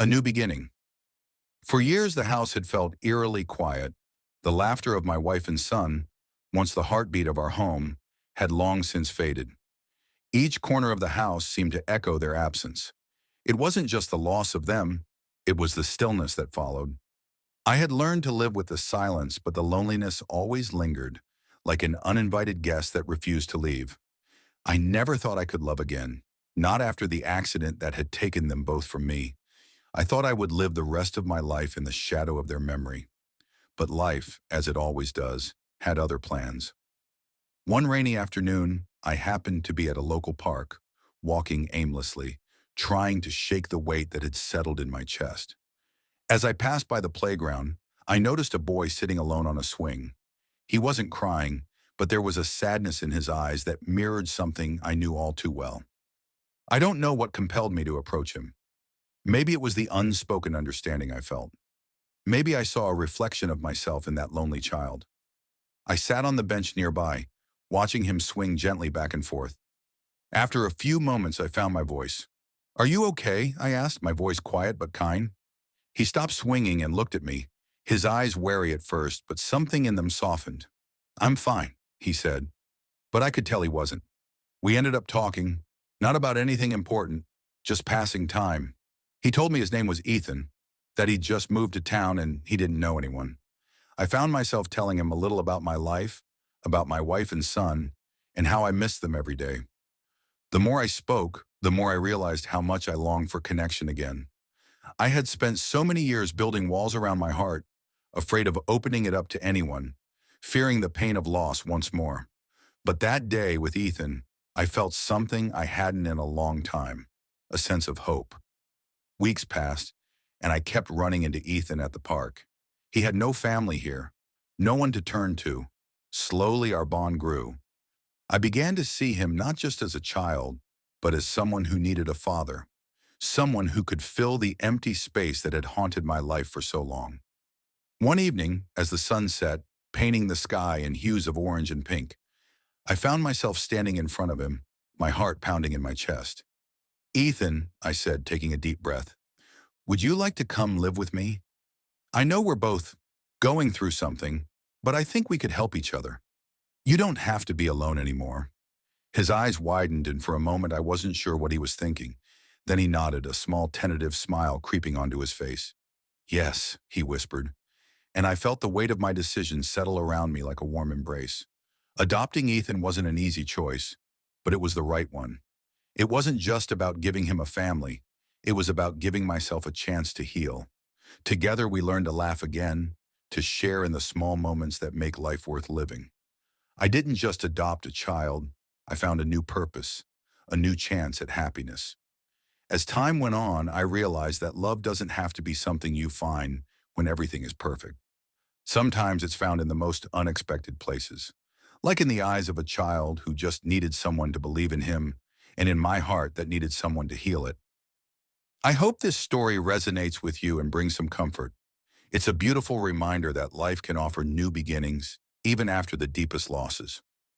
A new beginning. For years, the house had felt eerily quiet. The laughter of my wife and son, once the heartbeat of our home, had long since faded. Each corner of the house seemed to echo their absence. It wasn't just the loss of them, it was the stillness that followed. I had learned to live with the silence, but the loneliness always lingered, like an uninvited guest that refused to leave. I never thought I could love again, not after the accident that had taken them both from me. I thought I would live the rest of my life in the shadow of their memory. But life, as it always does, had other plans. One rainy afternoon, I happened to be at a local park, walking aimlessly, trying to shake the weight that had settled in my chest. As I passed by the playground, I noticed a boy sitting alone on a swing. He wasn't crying, but there was a sadness in his eyes that mirrored something I knew all too well. I don't know what compelled me to approach him. Maybe it was the unspoken understanding I felt. Maybe I saw a reflection of myself in that lonely child. I sat on the bench nearby, watching him swing gently back and forth. After a few moments, I found my voice. "Are you okay?" I asked, my voice quiet but kind. He stopped swinging and looked at me, his eyes wary at first, but something in them softened. "I'm fine," he said, but I could tell he wasn't. We ended up talking, not about anything important, just passing time. He told me his name was Ethan, that he'd just moved to town and he didn't know anyone. I found myself telling him a little about my life, about my wife and son, and how I missed them every day. The more I spoke, the more I realized how much I longed for connection again. I had spent so many years building walls around my heart, afraid of opening it up to anyone, fearing the pain of loss once more. But that day with Ethan, I felt something I hadn't in a long time, a sense of hope. Weeks passed, and I kept running into Ethan at the park. He had no family here, no one to turn to. Slowly, our bond grew. I began to see him not just as a child, but as someone who needed a father, someone who could fill the empty space that had haunted my life for so long. One evening, as the sun set, painting the sky in hues of orange and pink, I found myself standing in front of him, my heart pounding in my chest. "Ethan," I said, taking a deep breath, "would you like to come live with me? I know we're both going through something, but I think we could help each other. You don't have to be alone anymore." His eyes widened, and for a moment I wasn't sure what he was thinking. Then he nodded, a small tentative smile creeping onto his face. "Yes," he whispered, and I felt the weight of my decision settle around me like a warm embrace. Adopting Ethan wasn't an easy choice, but it was the right one. It wasn't just about giving him a family. It was about giving myself a chance to heal. Together we learned to laugh again, to share in the small moments that make life worth living. I didn't just adopt a child, I found a new purpose, a new chance at happiness. As time went on, I realized that love doesn't have to be something you find when everything is perfect. Sometimes it's found in the most unexpected places, like in the eyes of a child who just needed someone to believe in him, and in my heart that needed someone to heal it. I hope this story resonates with you and brings some comfort. It's a beautiful reminder that life can offer new beginnings, even after the deepest losses.